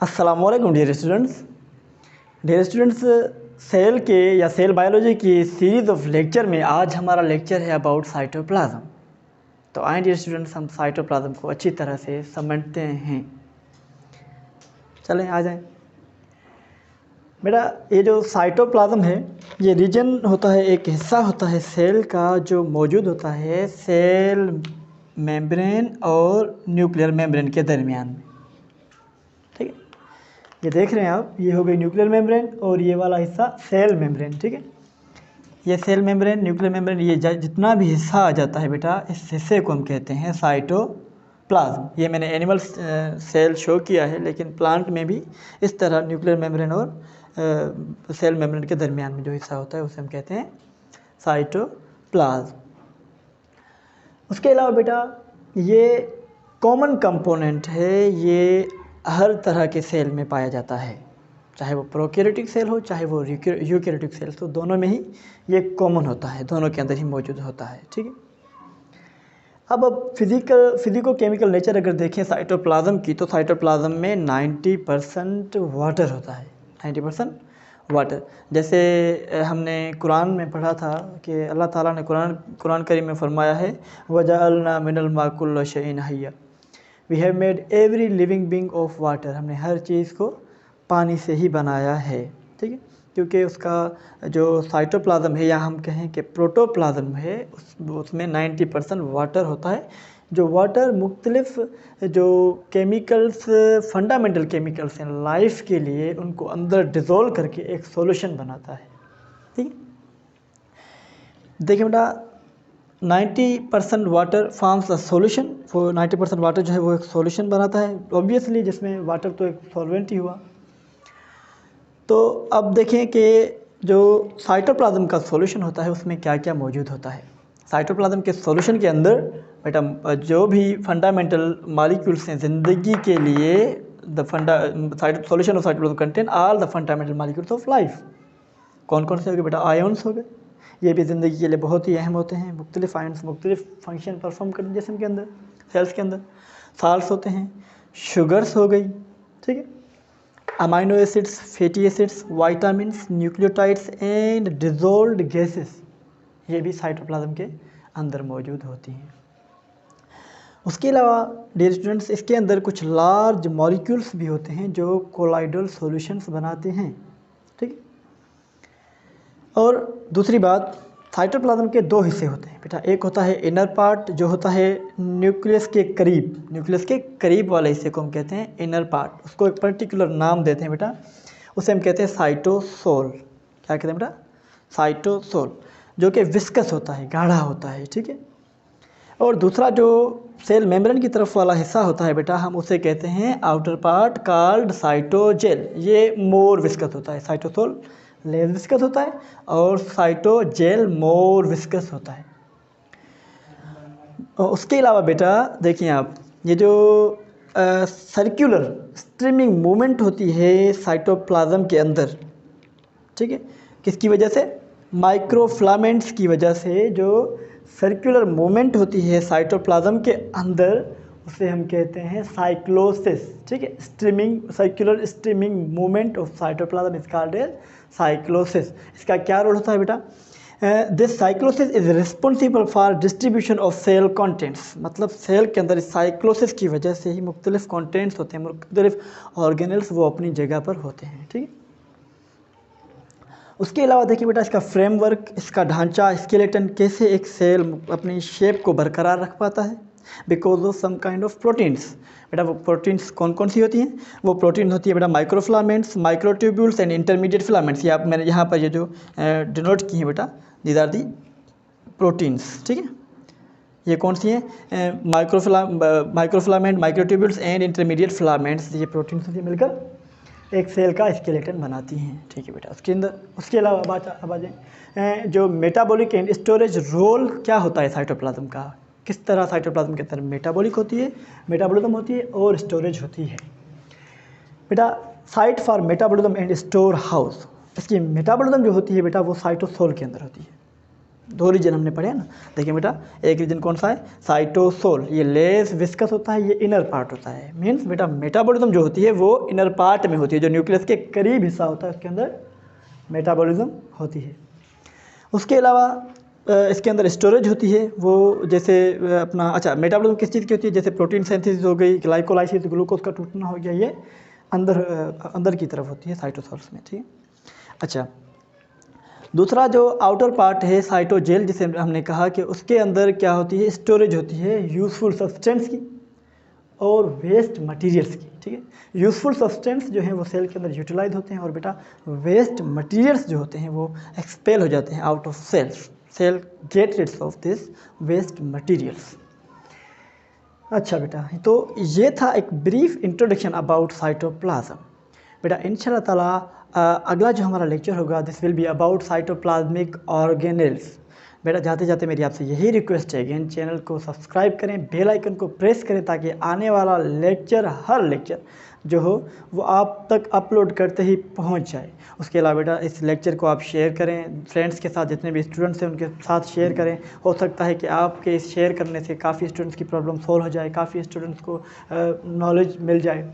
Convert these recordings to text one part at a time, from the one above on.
अस्सलामुअलैकुम dear students, cell के या सेल बायोलॉजी की सीरीज़ ऑफ लेक्चर में आज हमारा लेक्चर है अबाउट साइटोप्लाज्म। तो आए डियर स्टूडेंट्स, हम साइटोप्लाज्म को अच्छी तरह से समझते हैं। चलें आ जाएं। बेटा, ये जो साइटोप्लाज्म है ये रीजन होता है, एक हिस्सा होता है सेल का जो मौजूद होता है सेल मेम्ब्रेन और न्यूक्लियर मेम्ब्रेन के दरमियान में। ठीक है, ये देख रहे हैं आप, ये हो गई न्यूक्लियर मेम्ब्रेन और ये वाला हिस्सा सेल मेम्ब्रेन। ठीक है, ये सेल मेम्ब्रेन, न्यूक्लियर मेम्ब्रेन, ये जितना भी हिस्सा आ जाता है बेटा, इस हिस्से को हम कहते हैं साइटोप्लाज्म। ये मैंने एनिमल सेल शो किया है, लेकिन प्लांट में भी इस तरह न्यूक्लियर मेम्ब्रेन और सेल मेम्ब्रेन के दरमियान में जो हिस्सा होता है उसे हम कहते हैं साइटोप्लाज्म। उसके अलावा बेटा, ये कॉमन कंपोनेंट है, ये हर तरह के सेल में पाया जाता है, चाहे वो प्रोकैरियोटिक सेल हो चाहे वो यूकैरियोटिक सेल हो, दोनों में ही ये कॉमन होता है, दोनों के अंदर ही मौजूद होता है। ठीक है, अब फिजिको केमिकल नेचर अगर देखें साइटोप्लाज्म की, तो साइटोप्लाज्म में 90% वाटर होता है, 90% वाटर। जैसे हमने कुरान में पढ़ा था कि अल्लाह ताला ने कुरान करीम में फरमाया है, वजअलना मिनल मा कुल्ल शैइन हय्या, we have made every living being of water. हमने हर चीज़ को पानी से ही बनाया है। ठीक है, क्योंकि उसका जो साइटोप्लाज्म है या हम कहें कि प्रोटोप्लाज्म है, उसमें 90% वाटर होता है। जो वाटर मुख्तलिफ जो केमिकल्स, फंडामेंटल केमिकल्स हैं लाइफ के लिए, उनको अंदर डिज़ोल्व करके एक सॉल्यूशन बनाता है। ठीक है, देखिए बेटा, 90% water forms the solution. 90% water जो है वो एक सॉल्यूशन बनाता है, ऑब्वियसली, जिसमें वाटर तो एक सॉल्वेंट ही हुआ। तो अब देखें कि जो साइटोप्लाज्म का सॉल्यूशन होता है उसमें क्या क्या मौजूद होता है। साइटोप्लाज्म के सॉल्यूशन के अंदर बेटा जो भी फंडामेंटल मॉलिक्यूल्स हैं ज़िंदगी के लिए, the solution of cytoplasm contain all the fundamental molecules of life. कौन कौन से हो गए बेटा? आयन्स हो गए, ये भी ज़िंदगी के लिए बहुत ही अहम होते हैं। मुख्तलिफ आयन्स मुख्तलिफ फंक्शन परफॉर्म करते हैं जिस्म के अंदर, सेल्स के अंदर। साल्ट्स होते हैं, शुगर्स हो गई, ठीक है, amino acids, fatty acids, vitamins, nucleotides and dissolved gases, ये भी साइटोप्लाज्म के अंदर मौजूद होती हैं। उसके अलावा डियर स्टूडेंट्स, इसके अंदर कुछ लार्ज मॉलिक्यूल्स भी होते हैं जो कोलाइडल सॉल्यूशंस बनाते हैं। ठीक, और दूसरी बात, साइटोप्लाज्म के दो हिस्से होते हैं बेटा। एक होता है इनर पार्ट, जो होता है न्यूक्लियस के करीब वाले हिस्से को हम कहते हैं इनर पार्ट। उसको एक पर्टिकुलर नाम देते हैं बेटा, उसे हम कहते हैं साइटोसोल। क्या कहते हैं बेटा? साइटोसोल, जो कि विस्कस होता है, गाढ़ा होता है। ठीक है, और दूसरा जो सेल मेम्ब्रेन की तरफ वाला हिस्सा होता है बेटा, हम उसे कहते हैं आउटर पार्ट कॉल्ड साइटोजेल। ये मोर विस्कस होता है। साइटोसोल लेस विस्कस होता है और साइटोजेल मोर विस्कस होता है। और उसके अलावा बेटा देखिए आप, ये जो सर्कुलर स्ट्रीमिंग मूवमेंट होती है साइटोप्लाज्म के अंदर, ठीक है, किसकी वजह से? माइक्रोफिलामेंट्स की वजह से जो सर्कुलर मूवमेंट होती है साइटोप्लाज्म के अंदर, उसे हम कहते हैं साइक्लोसिस। ठीक है, circular streaming movement of cytoplasm is called as cyclosis. इसका क्या रोल होता है बेटा? This cyclosis is responsible for distribution of cell contents. मतलब सेल के अंदर इस साइक्लोसिस की वजह से ही मुख्तलिफ कंटेंट्स होते हैं, मुख्तलिफ ऑर्गेनल्स वो अपनी जगह पर होते हैं। ठीक है, उसके अलावा देखिए बेटा, इसका फ्रेमवर्क, इसका ढांचा, स्केलेटन, कैसे एक सेल अपनी शेप को बरकरार रख पाता है, because of some kind of proteins. बेटा वो प्रोटीन्स कौन कौन सी होती हैं? वो प्रोटीन होती है बेटा microfilaments, microtubules and intermediate filaments. ये आप मैंने यहाँ पर ये जो डिनोट की हैं बेटा, दीज आर दी प्रोटीन्स। ठीक है, ये कौन सी हैं? Microfilament, microtubules and intermediate filaments, ये प्रोटीन्स से मिलकर एक सेल का स्केलेटन बनाती हैं। ठीक है बेटा, उसके अलावा अब आ जाए, जो मेटाबॉलिक एंड स्टोरेज रोल क्या होता है साइटोप्लाज्म का, किस तरह साइटोप्लाज्म के अंदर मेटाबॉलिज्म होती है और स्टोरेज होती है। बेटा, site for metabolism and store house, इसकी मेटाबॉलिज्म जो होती है बेटा वो साइटोसोल के अंदर होती है। 2 रीजन हमने पढ़े हैं ना। देखिए बेटा, एक रीजन कौन सा है, साइटोसोल, ये लेस विस्कस होता है, ये इनर पार्ट होता है। मीन्स बेटा मेटाबॉलिज्म जो होती है वो इनर पार्ट में होती है, जो न्यूक्लियस के करीब हिस्सा होता है उसके अंदर मेटाबॉलिज्म होती है। उसके अलावा इसके अंदर स्टोरेज होती है, वो जैसे अपना अच्छा मेटाबॉलिज्म किस चीज़ की होती है, जैसे प्रोटीन सिंथेसिस हो गई, ग्लाइकोलाइसिस, ग्लूकोज का टूटना हो गया, ये अंदर की तरफ होती है साइटोसोल्स में, ठीक है। अच्छा, दूसरा जो आउटर पार्ट है साइटोजेल, जिसे हमने कहा कि उसके अंदर क्या होती है, स्टोरेज होती है यूज़फुल सब्सटेंस की और वेस्ट मटेरियल्स की, ठीक है। यूज़फुल सब्सटेंस जो हैं वो सेल के अंदर यूटिलाइज होते हैं और बेटा वेस्ट मटेरियल्स जो होते हैं वो एक्सपेल हो जाते हैं out of cells, cell get rids of this waste materials. अच्छा बेटा, तो ये था एक ब्रीफ इंट्रोडक्शन अबाउट साइटोप्लाज्म। बेटा इंशाल्लाह ताला अगला जो हमारा लेक्चर होगा this will be about cytoplasmic organelles. बेटा जाते जाते मेरी आपसे यही रिक्वेस्ट है, अगेन चैनल को सब्सक्राइब करें, बेल आइकन को प्रेस करें, ताकि आने वाला लेक्चर, हर लेक्चर जो हो वो आप तक अपलोड करते ही पहुंच जाए। उसके अलावा बेटा इस लेक्चर को आप शेयर करें फ्रेंड्स के साथ, जितने भी स्टूडेंट्स हैं उनके साथ शेयर करें। हो सकता है कि आपके इस शेयर करने से काफ़ी स्टूडेंट्स की प्रॉब्लम सॉल्व हो जाए, काफ़ी स्टूडेंट्स को नॉलेज मिल जाए।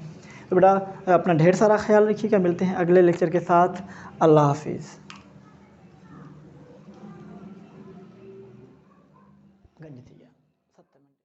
तो बेटा अपना ढेर सारा ख्याल रखिएगा, मिलते हैं अगले लेक्चर के साथ। अल्लाह हाफिज़।